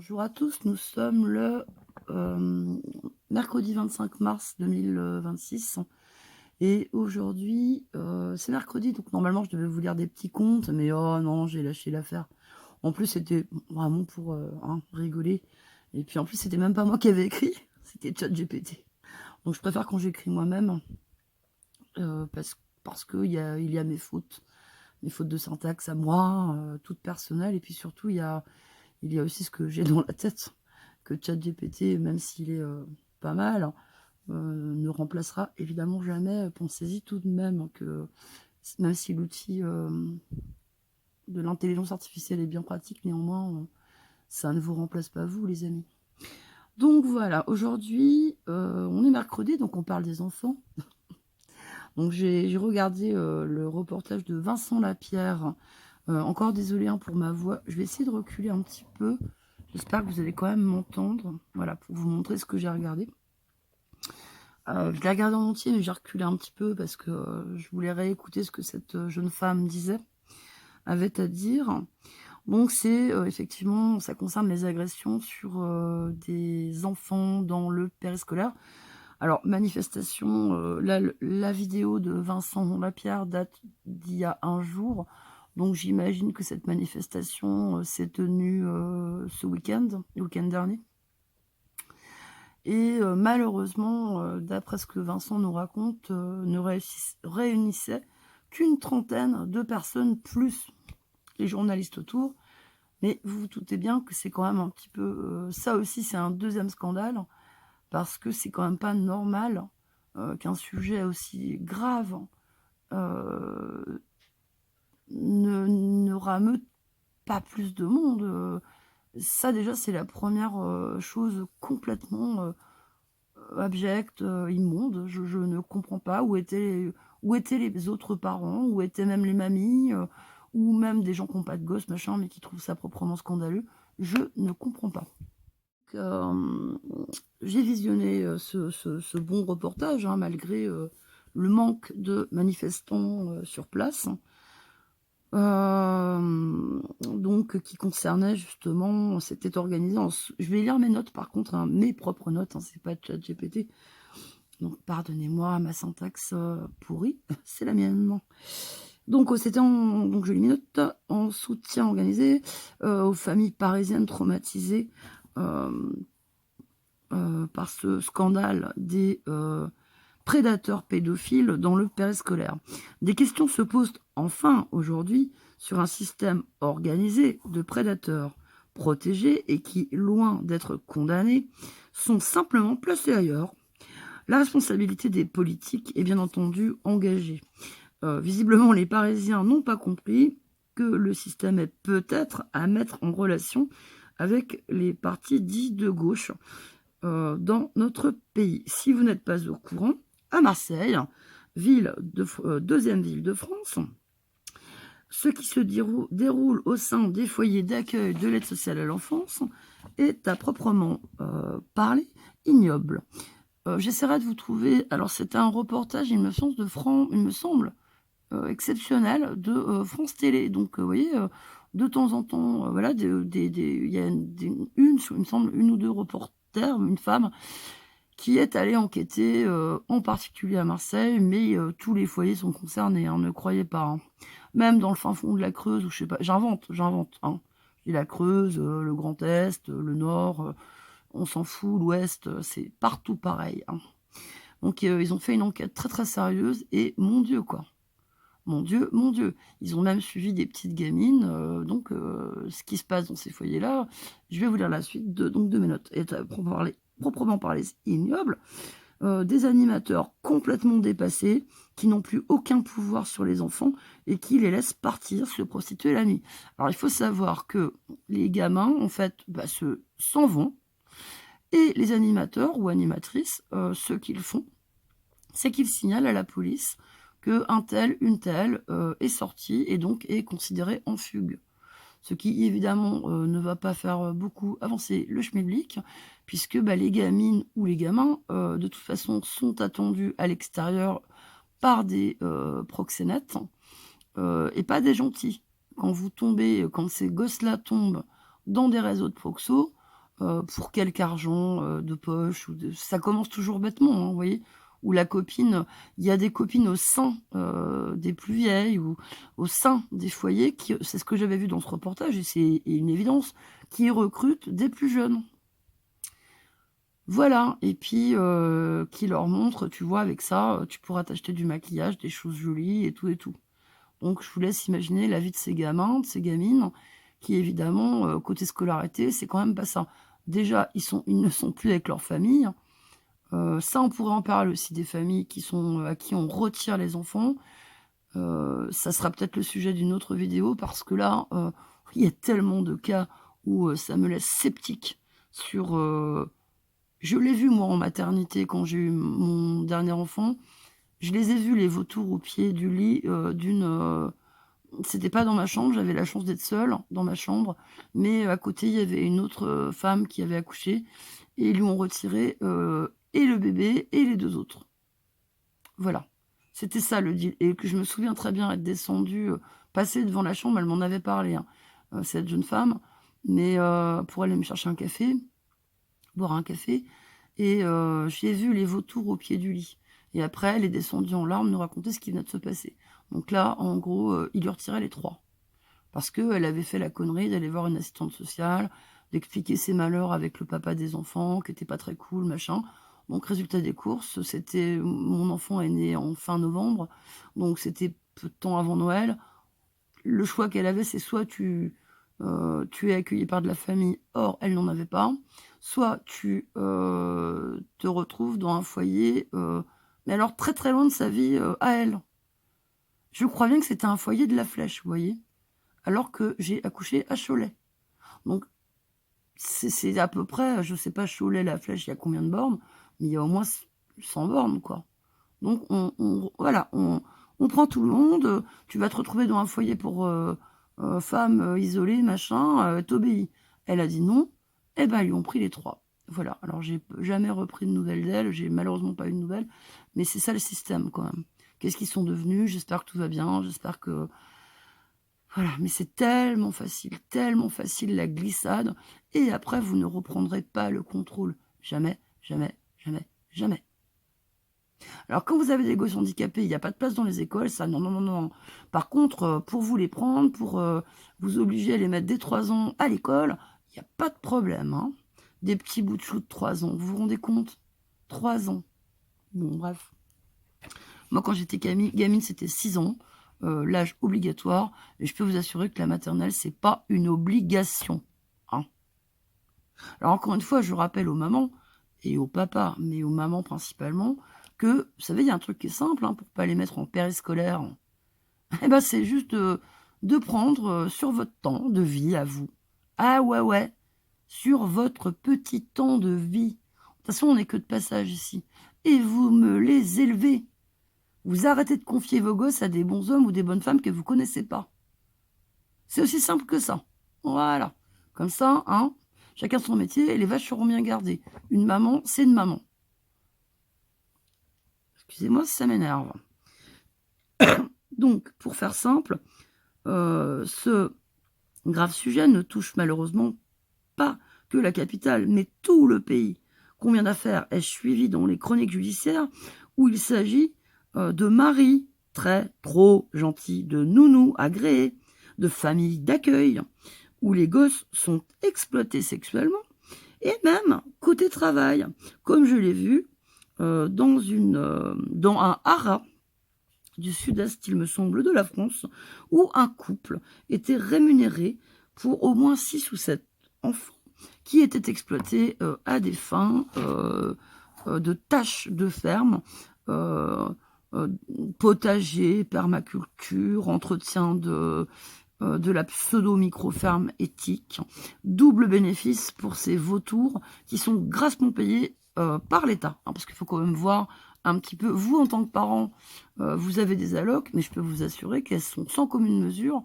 Bonjour à tous, nous sommes le mercredi 25 mars 2026 et aujourd'hui, c'est mercredi, donc normalement je devais vous lire des petits contes, mais oh non, j'ai lâché l'affaire. En plus, c'était vraiment pour rigoler. Et puis en plus, c'était même pas moi qui avais écrit, c'était ChatGPT. Donc je préfère quand j'écris moi-même, parce qu'il y a mes fautes de syntaxe à moi, toutes personnelles, et puis surtout il y a aussi ce que j'ai dans la tête, que ChatGPT, même s'il est pas mal, ne remplacera évidemment jamais. Pensez-y tout de même que même si l'outil de l'intelligence artificielle est bien pratique, néanmoins, ça ne vous remplace pas vous, les amis. Donc voilà, aujourd'hui, on est mercredi, donc on parle des enfants. Donc j'ai regardé le reportage de Vincent Lapierre. Encore désolé pour ma voix, je vais essayer de reculer un petit peu. J'espère que vous allez quand même m'entendre. Voilà, pour vous montrer ce que j'ai regardé. Je l'ai regardé en entier, mais j'ai reculé un petit peu parce que je voulais réécouter ce que cette jeune femme avait à dire. Donc c'est effectivement, ça concerne les agressions sur des enfants dans le périscolaire. Alors, manifestation, la vidéo de Vincent Lapierre date d'il y a un jour. Donc j'imagine que cette manifestation s'est tenue ce week-end, le week-end dernier. Et malheureusement, d'après ce que Vincent nous raconte, ne réunissait qu'une trentaine de personnes, plus les journalistes autour. Mais vous vous doutez bien que c'est quand même un petit peu... ça aussi, c'est un deuxième scandale, parce que c'est quand même pas normal qu'un sujet aussi grave ne rameute pas plus de monde. Ça, déjà, c'est la première chose complètement abjecte, immonde. Je ne comprends pas où étaient les autres parents, où étaient même les mamies, ou même des gens qui n'ont pas de gosses, machin, mais qui trouvent ça proprement scandaleux. Je ne comprends pas. J'ai visionné ce bon reportage, malgré le manque de manifestants sur place. Donc qui concernait justement, c'était organisé je vais lire mes notes par contre, mes propres notes, c'est pas ChatGPT. Donc pardonnez-moi ma syntaxe pourrie, c'est la mienne. Donc c'était donc je lis mes notes, en soutien organisé aux familles parisiennes traumatisées par ce scandale des prédateurs pédophiles dans le périscolaire. Des questions se posent enfin aujourd'hui sur un système organisé de prédateurs protégés et qui, loin d'être condamnés, sont simplement placés ailleurs. La responsabilité des politiques est bien entendu engagée. Visiblement, les Parisiens n'ont pas compris que le système est peut-être à mettre en relation avec les partis dits de gauche dans notre pays. Si vous n'êtes pas au courant, à Marseille, deuxième ville de France, ce qui se déroule au sein des foyers d'accueil de l'aide sociale à l'enfance est à proprement parler ignoble. J'essaierai de vous trouver... Alors, c'est un reportage, il me semble, exceptionnel de France Télé. Donc, vous voyez, de temps en temps, voilà, il y a il me semble, une ou deux reporters, une femme, qui est allée enquêter, en particulier à Marseille, mais tous les foyers sont concernés, ne croyez pas. Même dans le fin fond de la Creuse, ou je sais pas, j'invente. Et la Creuse, le Grand Est, le Nord, on s'en fout, l'Ouest, c'est partout pareil. Donc ils ont fait une enquête très très sérieuse, et mon Dieu, quoi. Mon Dieu, mon Dieu. Ils ont même suivi des petites gamines. Donc, ce qui se passe dans ces foyers-là, je vais vous lire la suite de mes notes. Et proprement parler, c'est ignoble. Des animateurs complètement dépassés, qui n'ont plus aucun pouvoir sur les enfants et qui les laissent partir se prostituer la nuit. Alors, il faut savoir que les gamins, en fait, s'en vont. Et les animateurs ou animatrices, ce qu'ils font, c'est qu'ils signalent à la police qu'un tel, une telle est sorti et donc est considéré en fugue. Ce qui, évidemment, ne va pas faire beaucoup avancer le schmilblick, puisque les gamines ou les gamins, de toute façon, sont attendus à l'extérieur par des proxénètes et pas des gentils. Quand ces gosses-là tombent dans des réseaux de proxos, pour quelque argent, de poche ou de ça commence toujours bêtement, hein, vous voyez? Où la copine, il y a des copines au sein, des plus vieilles ou au sein des foyers qui, c'est ce que j'avais vu dans ce reportage et c'est une évidence, qui recrutent des plus jeunes. Voilà et puis, qui leur montrent: «Tu vois avec ça, tu pourras t'acheter du maquillage, des choses jolies et tout et tout». Donc je vous laisse imaginer la vie de ces gamins, de ces gamines qui évidemment, côté scolarité, c'est quand même pas ça. Déjà, ils ne sont plus avec leur famille, ça on pourrait en parler aussi des familles qui sont, à qui on retire les enfants. Ça sera peut-être le sujet d'une autre vidéo parce que là, il y a tellement de cas où, ça me laisse sceptique sur, je l'ai vu moi en maternité quand j'ai eu mon dernier enfant. Je les ai vus les vautours au pied du lit, c'était pas dans ma chambre, j'avais la chance d'être seule dans ma chambre, mais à côté, il y avait une autre, femme qui avait accouché et ils lui ont retiré, et le bébé et les 2 autres. Voilà. C'était ça le deal et que je me souviens très bien être descendue, passer devant la chambre, elle m'en avait parlé, hein, cette jeune femme, mais pour aller me chercher un café, boire un café et j'ai vu les vautours au pied du lit et après elle est descendue en larmes nous raconter ce qui venait de se passer. Donc là, en gros, il lui retirait les 3 parce qu'elle avait fait la connerie d'aller voir une assistante sociale, d'expliquer ses malheurs avec le papa des enfants qui était pas très cool, machin. Donc résultat des courses, c'était mon enfant est né en fin novembre, donc c'était peu de temps avant Noël. Le choix qu'elle avait, c'est soit tu es accueilli par de la famille, or elle n'en avait pas, soit tu, te retrouves dans un foyer, mais alors très, très loin de sa vie, à elle. Je crois bien que c'était un foyer de La Flèche, vous voyez? Alors que j'ai accouché à Cholet. Donc c'est à peu près, je sais pas Cholet-La Flèche, il y a combien de bornes? Mais il y a au moins 100 bornes, quoi. Donc voilà, on prend tout le monde, tu vas te retrouver dans un foyer pour, femmes, isolées, machin, tu Elle a dit non, et ben, ils lui ont pris les 3. Voilà, alors j'ai jamais repris de nouvelles d'elle, j'ai malheureusement pas eu de nouvelles, mais c'est ça le système quand même. Qu'est-ce qu'ils sont devenus? J'espère que tout va bien, j'espère que voilà, mais c'est tellement facile la glissade et après vous ne reprendrez pas le contrôle. Jamais, jamais, jamais, jamais. Alors quand vous avez des gosses handicapés, il y a pas de place dans les écoles, ça non, non, non, non. Par contre, pour vous les prendre, pour, vous obliger à les mettre dès 3 ans à l'école, il y a pas de problème, hein. Des petits bouts de chou de 3 ans, vous vous rendez compte? 3 ans. Bon bref. Moi quand j'étais gamine, c'était 6 ans, l'âge obligatoire et je peux vous assurer que la maternelle, c'est pas une obligation, hein. Alors encore une fois, je rappelle aux mamans et aux papas, mais aux mamans principalement, que, vous savez, il y a un truc qui est simple, hein, pour pas les mettre en périscolaire. Eh ben, c'est juste de prendre, sur votre temps de vie à vous. Ah ouais, ouais, sur votre petit temps de vie. De toute façon, on n'est que de passage ici. Et vous me les élevez. Vous arrêtez de confier vos gosses à des bons hommes ou des bonnes femmes que vous connaissez pas. C'est aussi simple que ça. Voilà. Comme ça, hein, chacun son métier et les vaches seront bien gardées. Une maman, c'est une maman. Excusez-moi si ça m'énerve. Donc, pour faire simple, ce grave sujet ne touche malheureusement pas que la capitale, mais tout le pays. Combien d'affaires ai-je suivies dans les chroniques judiciaires où il s'agit de maris trop gentils, de nounous agréés, de familles d'accueil, où les gosses sont exploités sexuellement, et même côté travail, comme je l'ai vu dans un haras du sud-est, il me semble, de la France, où un couple était rémunéré pour au moins 6 ou 7 enfants qui étaient exploités à des fins de tâches de ferme, euh, potager, permaculture, entretien de la pseudo-micro-ferme éthique. Double bénéfice pour ces vautours qui sont grassement payés par l'État. Hein, parce qu'il faut quand même voir un petit peu, vous en tant que parent, vous avez des allocs, mais je peux vous assurer qu'elles sont sans commune mesure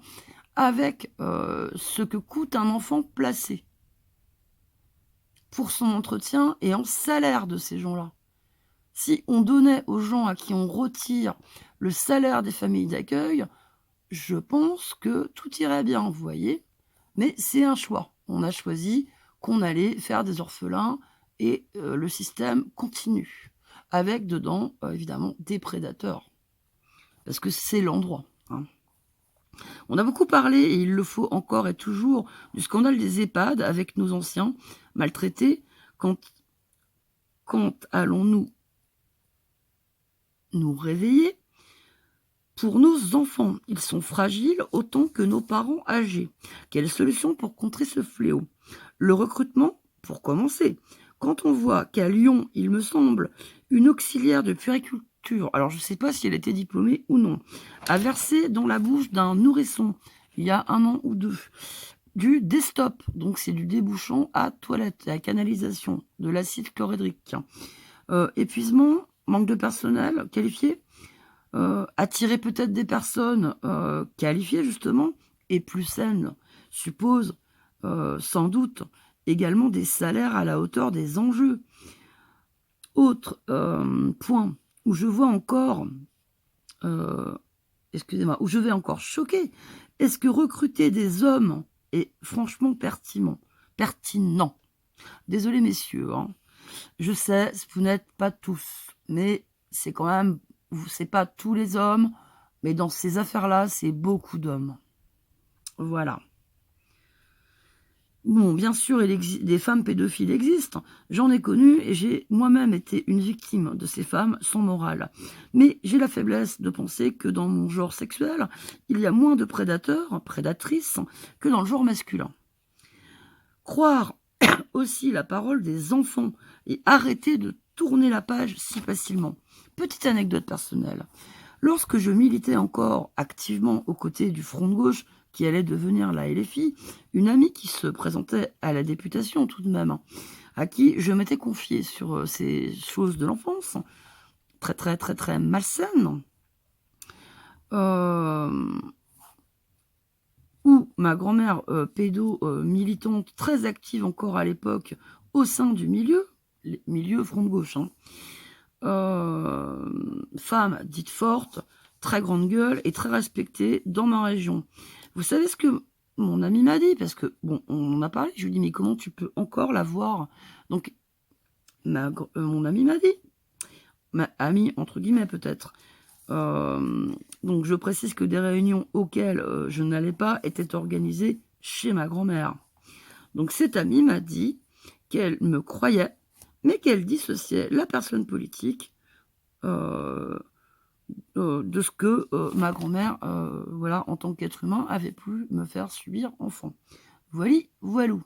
avec ce que coûte un enfant placé pour son entretien et en salaire de ces gens-là. Si on donnait aux gens à qui on retire le salaire des familles d'accueil, je pense que tout irait bien, vous voyez. Mais c'est un choix. On a choisi qu'on allait faire des orphelins et le système continue. Avec dedans, évidemment, des prédateurs. Parce que c'est l'endroit, hein. On a beaucoup parlé, et il le faut encore et toujours, du scandale des EHPAD avec nos anciens maltraités. Quand allons-nous nous réveiller pour nos enfants? Ils sont fragiles autant que nos parents âgés. Quelle solution pour contrer ce fléau? Le recrutement, pour commencer. Quand on voit qu'à Lyon, il me semble, une auxiliaire de puériculture, alors je ne sais pas si elle était diplômée ou non, a versé dans la bouche d'un nourrisson, il y a 1 an ou 2, du Destop, donc c'est du débouchant à toilette, à canalisation, de l'acide chlorhydrique. Épuisement, manque de personnel qualifié, attirer peut-être des personnes qualifiées justement et plus saines suppose sans doute également des salaires à la hauteur des enjeux. Autre point où je vois encore, excusez-moi, où je vais encore choquer, est-ce que recruter des hommes est franchement pertinent? Désolé messieurs, hein. Je sais, vous n'êtes pas tous, mais c'est quand même, c'est pas tous les hommes, mais dans ces affaires-là, c'est beaucoup d'hommes. Voilà. Bon, bien sûr, des femmes pédophiles existent. J'en ai connu et j'ai moi-même été une victime de ces femmes sans morale. Mais j'ai la faiblesse de penser que dans mon genre sexuel, il y a moins de prédateurs, prédatrices, que dans le genre masculin. Croire aussi la parole des enfants et arrêter de tourner la page si facilement. Petite anecdote personnelle. Lorsque je militais encore activement aux côtés du Front de gauche, qui allait devenir la LFI, une amie qui se présentait à la députation tout de même, à qui je m'étais confiée sur ces choses de l'enfance, très très très très malsaines, où ma grand-mère militante, très active encore à l'époque, au sein du milieu Front de gauche, hein, femme dite forte, très grande gueule et très respectée dans ma région. Vous savez ce que mon ami m'a dit? Parce que, bon, on en a parlé, je lui ai dit, mais comment tu peux encore la voir? Donc, mon ami m'a dit, ma amie, entre guillemets peut-être, donc je précise que des réunions auxquelles je n'allais pas étaient organisées chez ma grand-mère. Donc cette amie m'a dit qu'elle me croyait, mais qu'elle dissociait la personne politique de ce que ma grand-mère, voilà, en tant qu'être humain, avait pu me faire subir enfant. Voilou.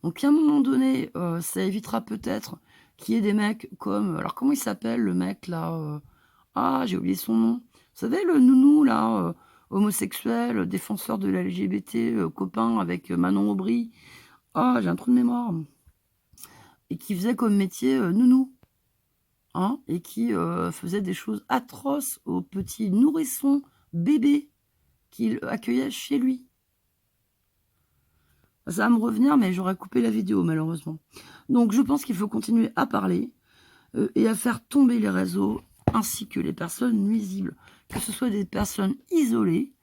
Donc à un moment donné, ça évitera peut-être qu'il y ait des mecs comme... Alors comment il s'appelle le mec là Ah, j'ai oublié son nom. Vous savez, le nounou là, homosexuel, défenseur de la LGBT, copain avec Manon Aubry. Ah, j'ai un trou de mémoire. Et qui faisait comme métier nounou. Hein, et qui faisait des choses atroces aux petits nourrissons bébés qu'il accueillait chez lui. Ça va me revenir, mais j'aurais coupé la vidéo, malheureusement. Donc, je pense qu'il faut continuer à parler et à faire tomber les réseaux, ainsi que les personnes nuisibles, que ce soit des personnes isolées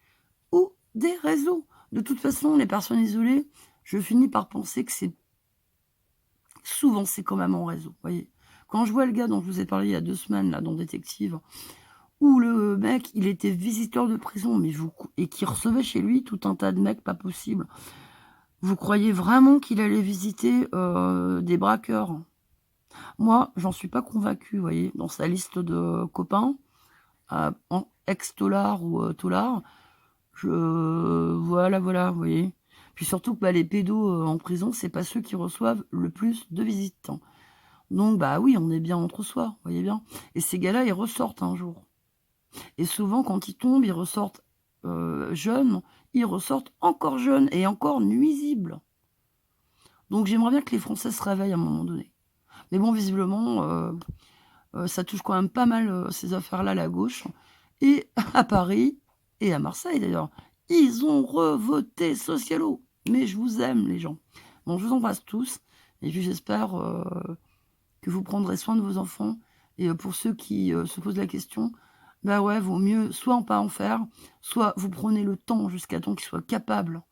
ou des réseaux. De toute façon, les personnes isolées, je finis par penser que c'est quand même en réseau, voyez. Quand je vois le gars dont je vous ai parlé il y a 2 semaines, là, dans Détective, où le mec, il était visiteur de prison, et qui recevait chez lui tout un tas de mecs pas possibles. Vous croyez vraiment qu'il allait visiter des braqueurs? Moi, j'en suis pas convaincue, vous voyez, dans sa liste de copains, en ex-tolard ou tolard, voilà, vous voyez. Puis surtout que les pédos en prison, c'est pas ceux qui reçoivent le plus de visites. Donc, bah oui, on est bien entre soi, vous voyez bien. Et ces gars-là, ils ressortent un jour. Et souvent, quand ils tombent, ils ressortent jeunes, ils ressortent encore jeunes et encore nuisibles. Donc, j'aimerais bien que les Français se réveillent à un moment donné. Mais bon, visiblement, ça touche quand même pas mal ces affaires-là, la gauche. Et à Paris, et à Marseille d'ailleurs, ils ont revoté Socialo. Mais je vous aime, les gens. Bon, je vous embrasse tous. Et puis, j'espère que vous prendrez soin de vos enfants. Et pour ceux qui se posent la question, bah ouais, vaut mieux soit en pas en faire, soit vous prenez le temps jusqu'à temps qu'ils soient capables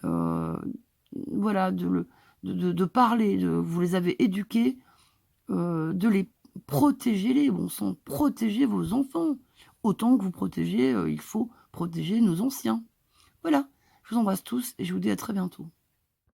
voilà, de de parler, vous les avez éduqués, de les protéger, bon sang, protégez vos enfants. Autant que vous protégez, il faut protéger nos anciens. Voilà, je vous embrasse tous et je vous dis à très bientôt.